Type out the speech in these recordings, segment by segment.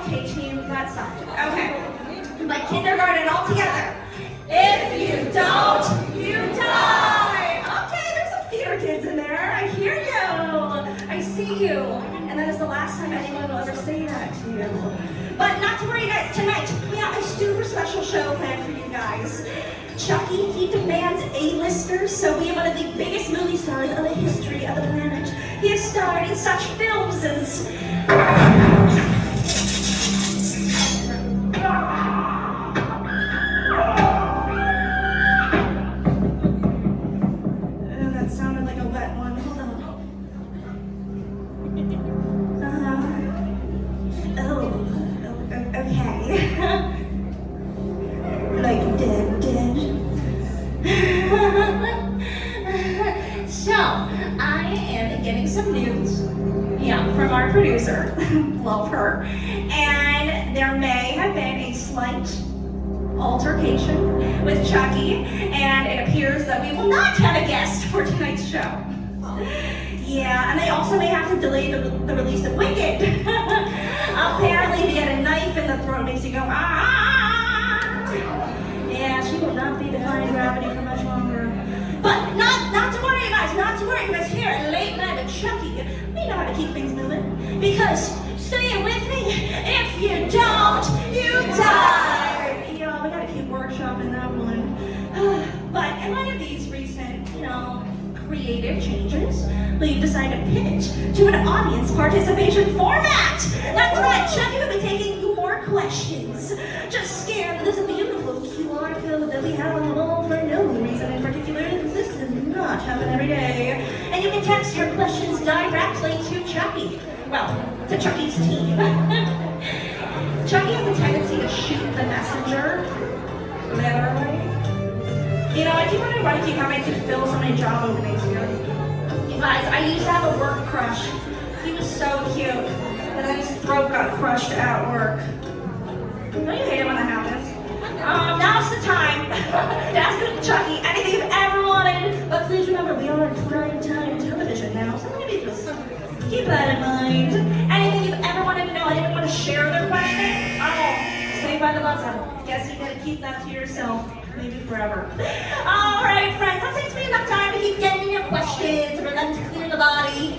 Okay, team, that's something. Okay. Like kindergarten all together. If you don't, you die. Okay, there's some theater kids in there. I hear you. I see you. And that is the last time anyone will ever say that to you. But not to worry, guys. Tonight, we have a super special show planned for you guys. Chucky, he demands A-listers, so we have one of the biggest movie stars of the history of the planet. He has starred in such films as... that sounded like a wet one. Hold on. Okay. Like dead. So, I am getting some news, from our producer, love her, and there may have been a slight altercation with Chucky, and it appears that we will not have a guest for tonight's show. Yeah, and they also may have to delay the release of Wicked. Apparently, if you get a knife in the throat, it makes you go, ah! Yeah, she will not be defying gravity for much longer. But not to worry, guys, not to worry, because here at Late Night with Chucky, we know how to keep things moving. Because, say it with me, if you don't, you die! We gotta keep workshopping that one. But in light of these recent, creative changes, we've decided to pivot to an audience participation format. That's right, Chucky will be taking your questions. Just scan this beautiful QR code that we have on the wall for no reason in particular. This does not happen every day. And you can text your questions directly to Chucky. Well, to Chucky's team. Chucky has a tendency to shoot the messenger, literally. I keep wondering why I keep having to fill so many job openings here. You guys, I used to have a work crush. He was so cute. And then his throat got crushed at work. Don't you hate it when that happens? Now's the time to ask Chucky anything you've ever wanted. But please remember, we are on prime-time television now, so maybe just keep that in mind. Anything you've ever wanted to know, anyone want to share their question? Oh, saved by the buzzer. Guess you gotta keep that to yourself. Maybe forever. All right, friends, that seems to be enough time to keep getting in your questions for them to clear the body.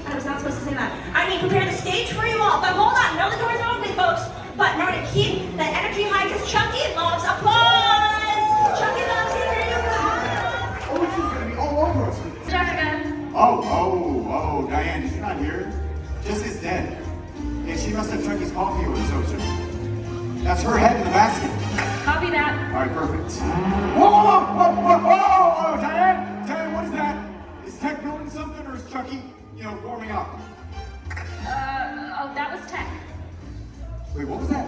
I was not supposed to say that. I mean, prepare the stage for you all. But hold on, no, the doors are opening, folks. But remember to keep the energy high, because Chucky loves applause. Chucky loves to hear you laugh. Oh, she's gonna be all over us. Jessica. Oh, Diane, did you not hear? Jessica's dead. And she must have Chucky's coffee or so. That's her head in the basket. Copy that. All right, perfect. Whoa, Diane, what is that? Is Tech building something, or is Chucky, warming up? That was Tech. Wait, what was that?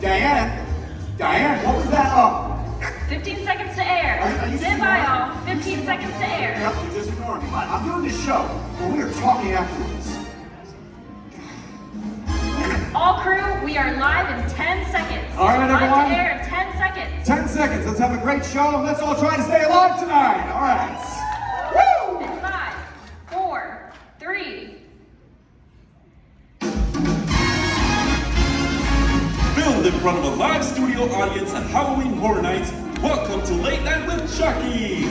Diane, what was that? 15 seconds to air. Stand by, all. 15 seconds to air. Yep, you just ignore me. I'm doing this show, but we are talking afterwards. All crew, we are live in 10 seconds. All right, everyone. Live to air in 10 seconds. 10 seconds. Let's have a great show, and let's all try to stay alive tonight. All right. Woo! 5, 4, 3. Filmed in front of a live studio audience on Halloween Horror Nights, welcome to Late Night with Chucky.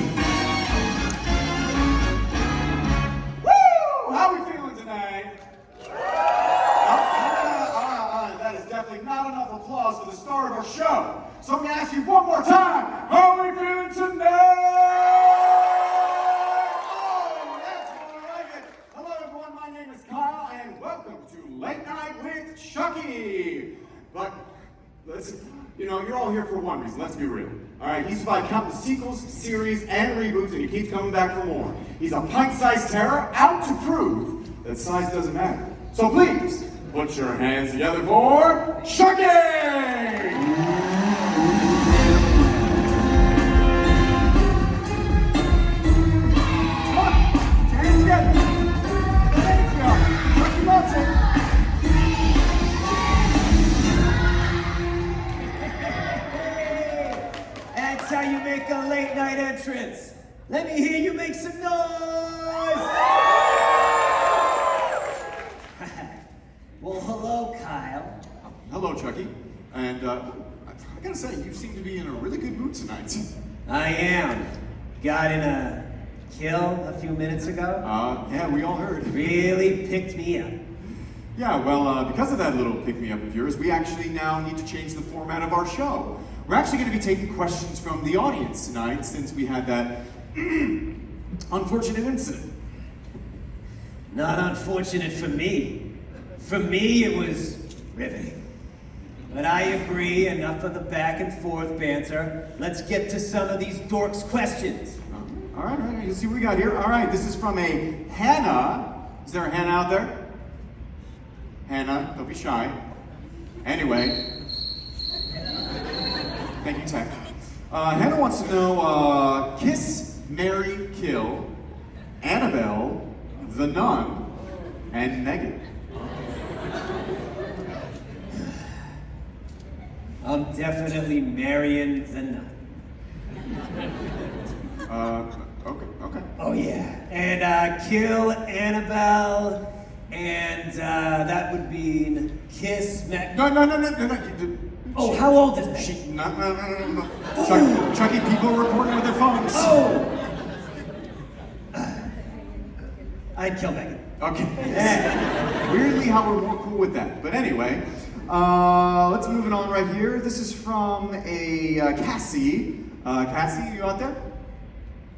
Woo! How are we feeling tonight? That is definitely not enough applause for the star of our show. So I'm going to ask you one more time. How are we feeling tonight? Oh, that's how I like it. Hello, everyone. My name is Kyle, and welcome to Late Night with Chucky. But listen, you're all here for one reason. Let's be real. All right, he's survived countless sequels, series, and reboots, and he keeps coming back for more. He's a pint-sized terror out to prove that size doesn't matter. So please, put your hands together for Chucky! Come on, put your hands together. There you go. Chucky loves it. That's how you make a late night entrance. Let me hear you make some noise. Well, hello, hello, Chucky. And I gotta say, you seem to be in a really good mood tonight. I am. Got in a kill a few minutes ago. Yeah, we all heard. Really picked me up. Yeah, well, because of that little pick-me-up of yours, we actually now need to change the format of our show. We're actually going to be taking questions from the audience tonight, since we had that unfortunate incident. Not unfortunate for me. For me, it was riveting. But I agree, enough of the back and forth banter. Let's get to some of these dorks' questions. All right, you see what we got here? All right, this is from a Hannah. Is there a Hannah out there? Hannah, don't be shy. Anyway. Thank you, Tech. Hannah wants to know, kiss, marry, kill, Annabelle, the nun, and Megan. I'm definitely marrying the nun. Okay. Oh yeah, and kill Annabelle, and that would be kiss Mac. No. Oh, how old is Megan? No. Chucky, people are recording with their phones. Oh! I'd kill Megan. Okay. Weirdly, how we're more cool with that. But anyway, let's move it on right here. This is from a Cassie. Cassie, you out there?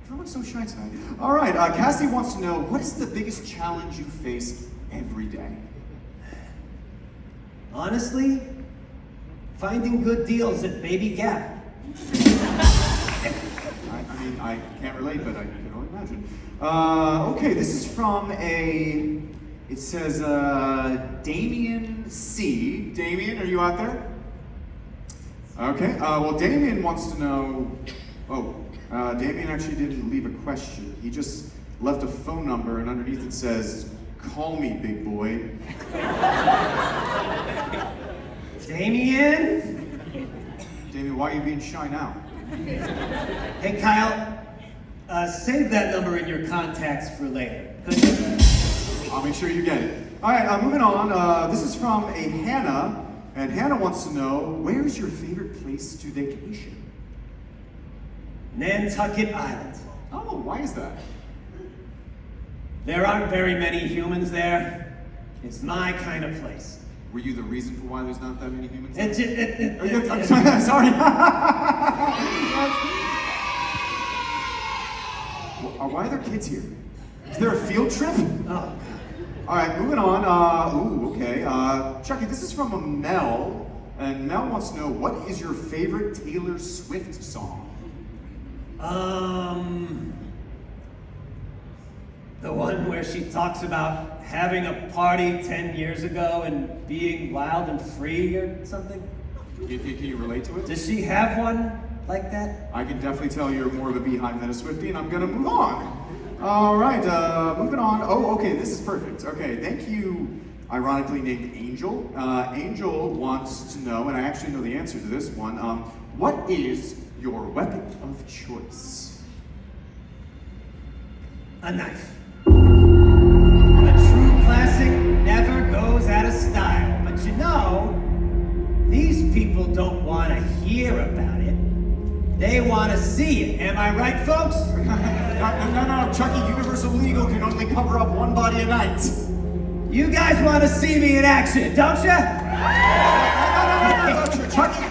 Everyone's so shy tonight. All right, Cassie wants to know, what is the biggest challenge you face every day? Honestly, finding good deals at Baby Gap. I mean, I can't relate, but I can only imagine. Okay, this is from a, it says, Damien C. Damien, are you out there? Okay, well, Damien wants to know, Damien actually didn't leave a question. He just left a phone number, and underneath it says, call me, big boy. Damien? Damien, why are you being shy now? Hey, Kyle. Save that number in your contacts for later. I'll make sure you get it. All right, moving on. This is from a Hannah, and Hannah wants to know, where's your favorite place to vacation? Nantucket Island. Oh, why is that? There aren't very many humans there. It's my kind of place. Were you the reason for why there's not that many humans? I'm Sorry. Why are there kids here? Is there a field trip? Oh. All right, moving on. Okay. Chucky, this is from a Mel, and Mel wants to know, what is your favorite Taylor Swift song? The one where she talks about having a party 10 years ago and being wild and free or something? Can you relate to it? Does she have one like that? I can definitely tell you're more of a Beehive than a Swiftie, and I'm gonna move on. All right, moving on. Oh, okay, this is perfect. Okay, thank you, ironically named Angel. Angel wants to know, and I actually know the answer to this one, what is your weapon of choice? A knife. A true classic never goes out of style. But you know, these people don't want to hear about it. They want to see it. Am I right, folks? No, Chucky, Universal Legal can only cover up one body a night. You guys want to see me in action, don't you? No, Chucky,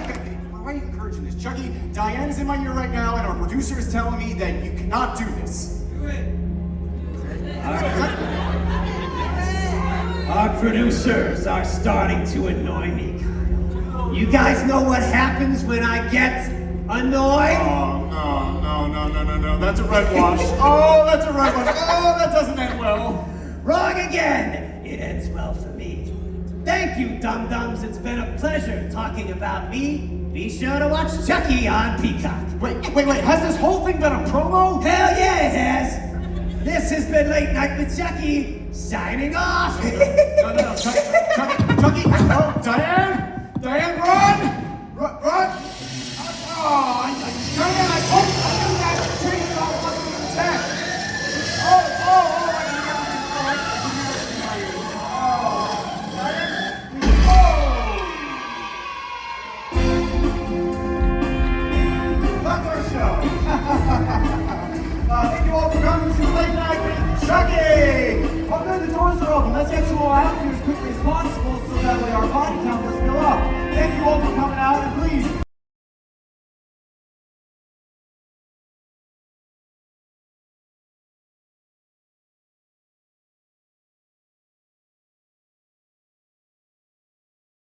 why are you encouraging this? Chucky, Diane's in my ear right now, and our producer is telling me that you cannot do this. Do it. Our producers are starting to annoy me, Kyle. You guys know what happens when I get annoyed? Oh, no. That's a red wash. Oh, that's a red wash. Oh, that doesn't end well. Wrong again. It ends well for me. Thank you, dum-dums. It's been a pleasure talking about me. Be sure to watch Chucky on Peacock. Wait. Has this whole thing been a promo? Hell yeah, it has. This has been Late Night with Chucky, signing off. No, Chucky, oh, Diane, run! Oh, Diane, I told you that chainsaw wasn't an attack. all for coming out, and please